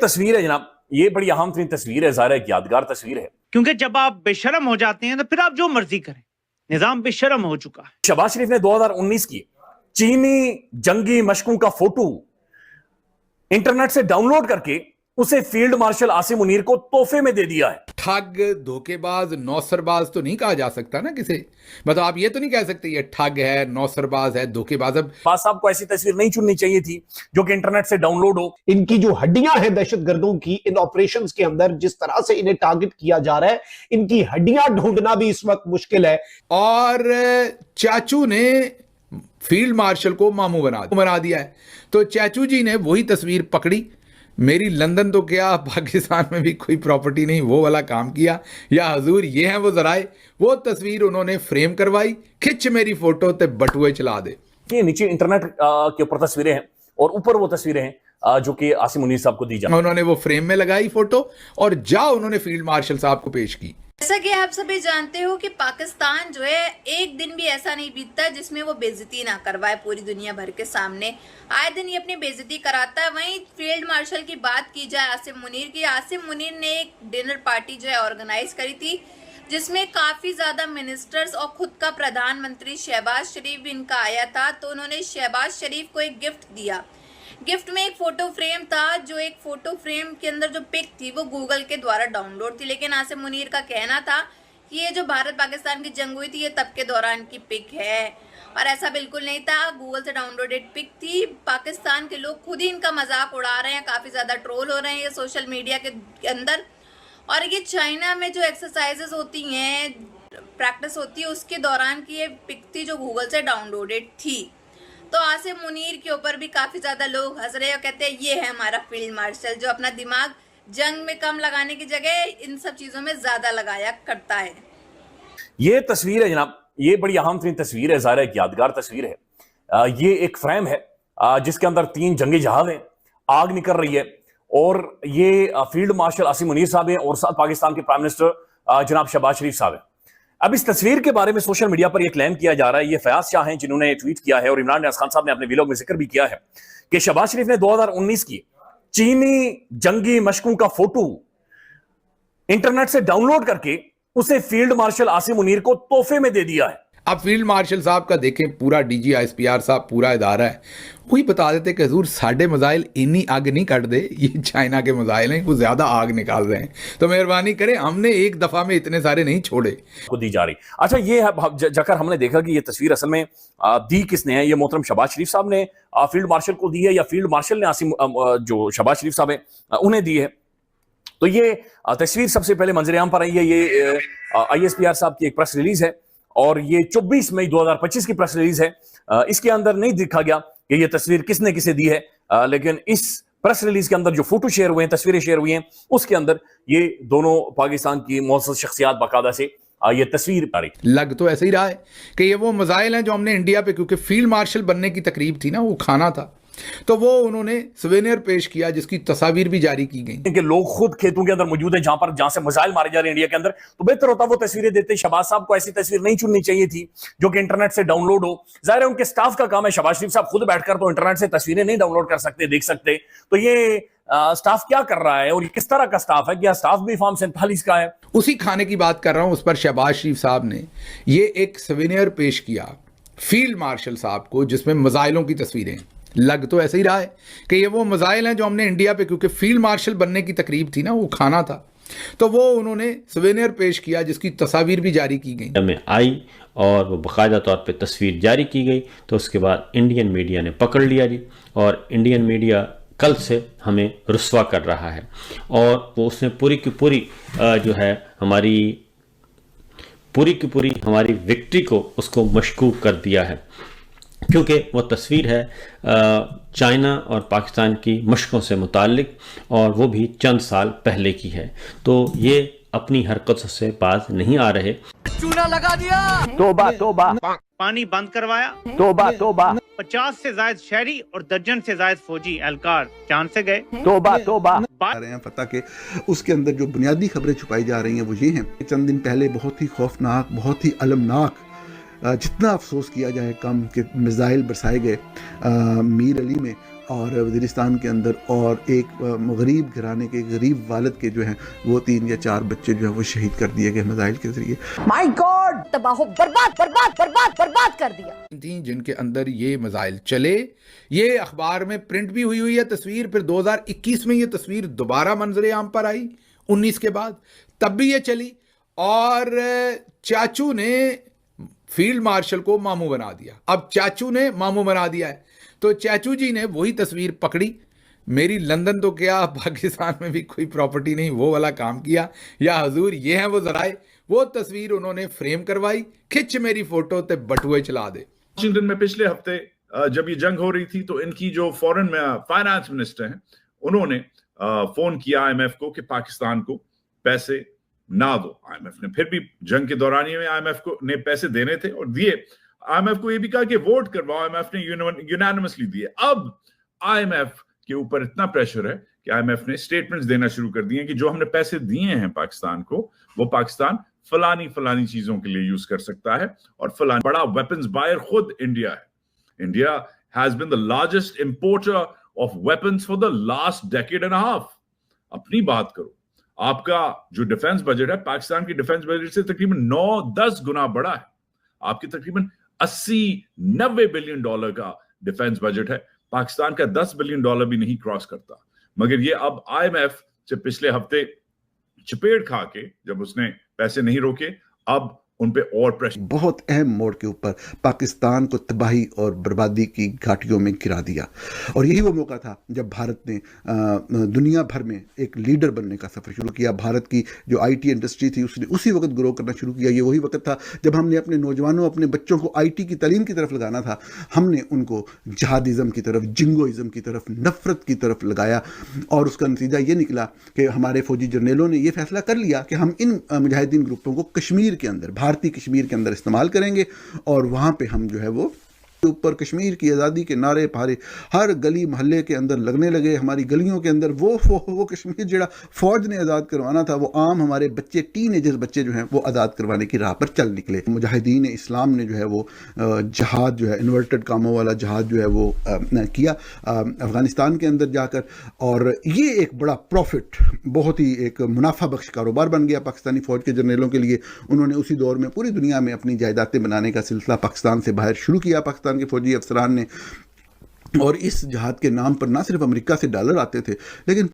तस्वीर है जनाब, ये बड़ी अहम तरीन तस्वीर है, ज़ाहिर है यादगार तस्वीर है। क्योंकि जब आप बेशरम हो जाते हैं तो फिर आप जो मर्जी करें, निजाम बेशरम हो चुका है। शहबाज शरीफ ने 2019 की चीनी जंगी मशकों का फोटो इंटरनेट से डाउनलोड करके उसे फील्ड मार्शल आसिम मुनीर को तोहफे में दे दिया है। ठग, धोखेबाज, नौसरबाज तो नहीं कहा जा सकता ना किसे, मतलब आप ये तो नहीं कह सकते ये ठग है, नौसरबाज है, धोखेबाज। अब बास साहब को ऐसी तस्वीर नहीं चुननी चाहिए थी जो कि इंटरनेट से डाउनलोड हो। इनकी जो हड्डियां हैं दहशतगर्दों की, इन ऑपरेशंस के अंदर जिस तरह से इन्हें टारगेट किया जा रहा है, इनकी हड्डियां ढूंढना भी इस वक्त मुश्किल है। और चाचू ने फील्ड मार्शल को मामू बना दिया है। तो चाचू जी ने वही तस्वीर पकड़ी, मेरी लंदन तो क्या पाकिस्तान में भी कोई प्रॉपर्टी नहीं, वो वाला काम किया, या हजूर ये है वो जराए, वो तस्वीर उन्होंने फ्रेम करवाई, खिंच मेरी फोटो ते बटुए चला दे। ये नीचे इंटरनेट के ऊपर तस्वीरें हैं और ऊपर वो तस्वीरें हैं जो कि आसिम मुनीर साहब को दी जाए। उन्होंने वो फ्रेम में लगाई फोटो और उन्होंने फील्ड मार्शल साहब को पेश की। जैसा कि आप सभी जानते हो कि पाकिस्तान जो है, एक दिन भी ऐसा नहीं बीतता जिसमें वो बेइज्जती ना करवाए पूरी दुनिया भर के सामने। आए दिन ये अपनी बेइज्जती कराता है। वहीं फील्ड मार्शल की बात की जाए आसिम मुनीर की, आसिम मुनीर ने एक डिनर पार्टी जो है ऑर्गेनाइज करी थी, जिसमें काफी ज्यादा मिनिस्टर्स और खुद का प्रधानमंत्री शहबाज शरीफ भी इनका आया था। तो उन्होंने शहबाज शरीफ को एक गिफ्ट दिया। गिफ्ट में एक फोटो फ्रेम था, जो एक फोटो फ्रेम के अंदर जो पिक थी वो गूगल के द्वारा डाउनलोड थी। लेकिन आसिम मुनीर का कहना था कि ये जो भारत पाकिस्तान की जंग हुई थी ये तब के दौरान की पिक है, और ऐसा बिल्कुल नहीं था, गूगल से डाउनलोडेड पिक थी। पाकिस्तान के लोग खुद ही इनका मजाक उड़ा रहे हैं, काफी ज्यादा ट्रोल हो रहे हैं ये सोशल मीडिया के अंदर। और ये चाइना में जो एक्सरसाइजेस होती हैं, प्रैक्टिस होती है, उसके दौरान की ये पिक थी जो गूगल से डाउनलोडेड थी। तो आसिम मुनीर के ऊपर भी काफी ज्यादा लोग हंस रहे हैं और कहते हैं ये है हमारा फील्ड मार्शल जो अपना दिमाग जंग में कम लगाने की जगह इन सब चीजों में ज्यादा लगाया करता है। ये तस्वीर है जनाब, ये बड़ी अहम तरीन तस्वीर है, ज़ाहिर है यादगार तस्वीर है। ये एक फ्रेम है जिसके अंदर 3 जंगी जहाज हैं, आग निकल रही है, और ये फील्ड मार्शल आसिम मुनीर साहब हैं और साथ पाकिस्तान के प्राइम मिनिस्टर जनाब शहबाज शरीफ साहब हैं। अब इस तस्वीर के बारे में सोशल मीडिया पर यह क्लेम किया जा रहा है, ये फयाज शाह हैं जिन्होंने ट्वीट किया है, और इमरान नियाज़ खान साहब ने अपने व्लॉग में जिक्र भी किया है कि शहबाज शरीफ ने 2019 की चीनी जंगी मशकों का फोटो इंटरनेट से डाउनलोड करके उसे फील्ड मार्शल आसिम मुनीर को तोहफे में दे दिया है। अब फील्ड मार्शल साहब का देखें, पूरा डीजी ISPR साहब पूरा इदारा है, वही बता देते कि हजूर साढ़े मजाइल इन्नी आग नहीं कट दे, ये चाइना के मजाइल हैं, कुछ ज्यादा आग निकाल रहे हैं, तो मेहरबानी करें, हमने एक दफा में इतने सारे नहीं छोड़े को दी जा रही। अच्छा, ये जाकर हमने देखा कि ये तस्वीर असल में दी किसने है, ये मोहतरम शहबाज शरीफ साहब ने फील्ड मार्शल को दी है, या फील्ड मार्शल ने आसिम जो शहबाज शरीफ साहब है उन्हें दी है। तो ये तस्वीर सबसे पहले मंजरेआम पर आई है, ये ISPR साहब की एक प्रेस रिलीज है, और ये 24 मई 2025 की प्रेस रिलीज है। इसके अंदर नहीं दिखा गया कि ये तस्वीर किसने किसे दी है, लेकिन इस प्रेस रिलीज के अंदर जो फोटो शेयर हुए हैं, तस्वीरें शेयर हुई हैं, उसके अंदर ये दोनों पाकिस्तान की मौजूद शख्सियात बाकायदा से ये तस्वीर आ रही। लग तो ऐसे ही रहा है कि ये वो मजाइल हैं जो हमने इंडिया पे, क्योंकि फील्ड मार्शल बनने की तकरीब थी ना, वो खाना था, तो वो उन्होंने सुवेनियर पेश किया जिसकी तस्वीर भी जारी की गई कि लोग खुद खेतों के अंदर मौजूद हैं जहां से मिसाइल मारे जा रहे हैं इंडिया के अंदर, तो बेहतर होता वो तस्वीरें देते। शहबाज साहब को ऐसी तस्वीर नहीं चुननी चाहिए थी जो कि इंटरनेट से डाउनलोड हो। जाहिर है उनके स्टाफ का काम है, शहबाज शरीफ साहब खुद बैठकर तो इंटरनेट से तस्वीरें नहीं डाउनलोड कर सकते, देख सकते। तो ये स्टाफ क्या कर रहा है और ये किस तरह का स्टाफ है, क्या स्टाफ भी फॉर्म 47 का है? उसी खाने की बात कर रहा हूं, उस पर शहबाज शरीफ साहब ने ये एक सुवेनियर पेश किया फील्ड मार्शल साहब को जिसमें मिसाइलों की तस्वीरें। लग तो ऐसे ही रहा है कि ये वो मिसाइल हैं जो हमने इंडिया पे, क्योंकि फील्ड मार्शल बनने की तकरीब थी ना, वो खाना था, तो वो उन्होंने सुवेनियर पेश किया जिसकी तस्वीर भी जारी की गई में आई और वो बाकायदा तौर पे तस्वीर जारी की गई। तो उसके बाद इंडियन मीडिया ने पकड़ लिया जी, और इंडियन मीडिया कल से हमें रुस्वा कर रहा है, और वो उसने पूरी की पूरी जो है हमारी विक्ट्री को उसको मशकूक कर दिया है, क्योंकि वो तस्वीर है चाइना और पाकिस्तान की मशकों से मुताल्लिक, और वो भी चंद साल पहले की है। तो ये अपनी हरकतों से बाज नहीं आ रहे। चूना लगा दिया, तोबा तोबा, पानी बंद करवाया, तोबा तोबा, 50 से ज्यादा शहरी और दर्जन से ज्यादा फौजी एहलकार जान से गए, तोबा तोबा। रहे हैं पता के उसके अंदर जो बुनियादी खबरें छुपाई जा रही हैं वो ये हैं। चंद दिन पहले बहुत ही खौफनाक, बहुत ही अलमनाक, जितना अफसोस किया जाए कम, कि मिसाइल बरसाए गए मीर अली में और वज़ीरिस्तान के अंदर, और एक गरीब घराने के गरीब वालिद के जो हैं वो 3 या 4 बच्चे जो हैं वो शहीद कर दिए गए मिसाइल के ज़रिए। माय गॉड, तबाह बर्बाद बर्बाद बर्बाद बर्बाद कर दिया। थी जिनके अंदर ये मिसाइल चले, ये अखबार में प्रिंट भी हुई है तस्वीर। फिर 2021 में ये तस्वीर दोबारा मंजरे आम पर आई, 19 के बाद, तब भी ये चली और चाचू ने फील्ड मार्शल को मामू बना दिया। अब चाचू ने मामू बना दिया है, तो चाचू जी ने वही तस्वीर पकड़ी, मेरी लंदन तो क्या पाकिस्तान में भी कोई प्रॉपर्टी नहीं, वो वाला काम किया, या हजूर ये हैं वो जराए, वो तस्वीर उन्होंने फ्रेम करवाई, खिंच मेरी फोटो ते बटुए चला दे। वाशिंगटन में पिछले हफ्ते जब ये जंग हो रही थी तो इनकी जो फॉरेन फाइनेंस मिनिस्टर हैं उन्होंने फोन किया आईएमएफ को कि पाकिस्तान को पैसे ना दो। आईएमएफ ने फिर भी जंग के दौरान में आईएमएफ को ने पैसे देने थे और दिए। आईएमएफ को ये भी कहा कि वोट करवाओ, आईएमएफ ने यूनानिमसली दिए। अब आईएमएफ के ऊपर इतना प्रेशर है कि आईएमएफ ने स्टेटमेंट्स देना शुरू कर दिए कि जो हमने पैसे दिए हैं पाकिस्तान को, वो पाकिस्तान फलानी चीजों के लिए यूज कर सकता है। और फलानी बड़ा वेपन्स बायर खुद इंडिया है। India has been the largest importer of weapons for the last decade and half. अपनी बात करो, आपका जो डिफेंस बजट है पाकिस्तान की डिफेंस बजट से तकरीबन 9-10 गुना बड़ा है। आपकी तकरीबन 80-90 बिलियन डॉलर का डिफेंस बजट है, पाकिस्तान का 10 बिलियन डॉलर भी नहीं क्रॉस करता। मगर ये अब आईएमएफ से पिछले हफ्ते चपेट खा के जब उसने पैसे नहीं रोके, अब उन पे और प्रेशर। बहुत अहम मोड़ के ऊपर पाकिस्तान को तबाही और बर्बादी की घाटियों में गिरा दिया। और यही वो मौका था जब भारत ने दुनिया भर में एक लीडर बनने का सफ़र शुरू किया। भारत की जो आईटी इंडस्ट्री थी उसने उसी वक्त ग्रो करना शुरू किया। ये वही वक्त था जब हमने अपने नौजवानों, अपने बच्चों को आईटी की तालीम की तरफ लगाना था। हमने उनको जहादिज़म की तरफ, जिंगोइज़म की तरफ, नफ़रत की तरफ लगाया और उसका नतीजा ये निकला कि हमारे फौजी जर्नलों ने यह फैसला कर लिया कि हम इन मुजाहिदीन ग्रुपों को कश्मीर के अंदर, भारतीय कश्मीर के अंदर इस्तेमाल करेंगे और वहाँ पे हम जो है वो ऊपर कश्मीर की आज़ादी के नारे पारे हर गली मोहल्ले के अंदर लगने लगे। हमारी गलियों के अंदर वो कश्मीर जड़ा फौज ने आज़ाद करवाना था, वो आम हमारे बच्चे, टीनेजर्स बच्चे जो हैं वो आज़ाद करवाने की राह पर चल निकले। मुजाहिदीन इस्लाम ने जो है वो जहाद जो है, इन्वर्टेड कामों वाला जहाद जो है वो किया अफ़गानिस्तान के अंदर जाकर, और ये एक बड़ा प्रॉफिट, बहुत ही एक मुनाफा बख्श कारोबार बन गया पाकिस्तानी फ़ौज के जर्नलों के लिए। उन्होंने उसी दौर में पूरी दुनिया में अपनी जायदादें बनाने का सिलसिला पाकिस्तान से बाहर शुरू किया, पाकिस्तान के फौजी अफसरान ने। और इस जहाद के नाम पर ना सिर्फ अमेरिका से डॉलर आते थे, लेकिन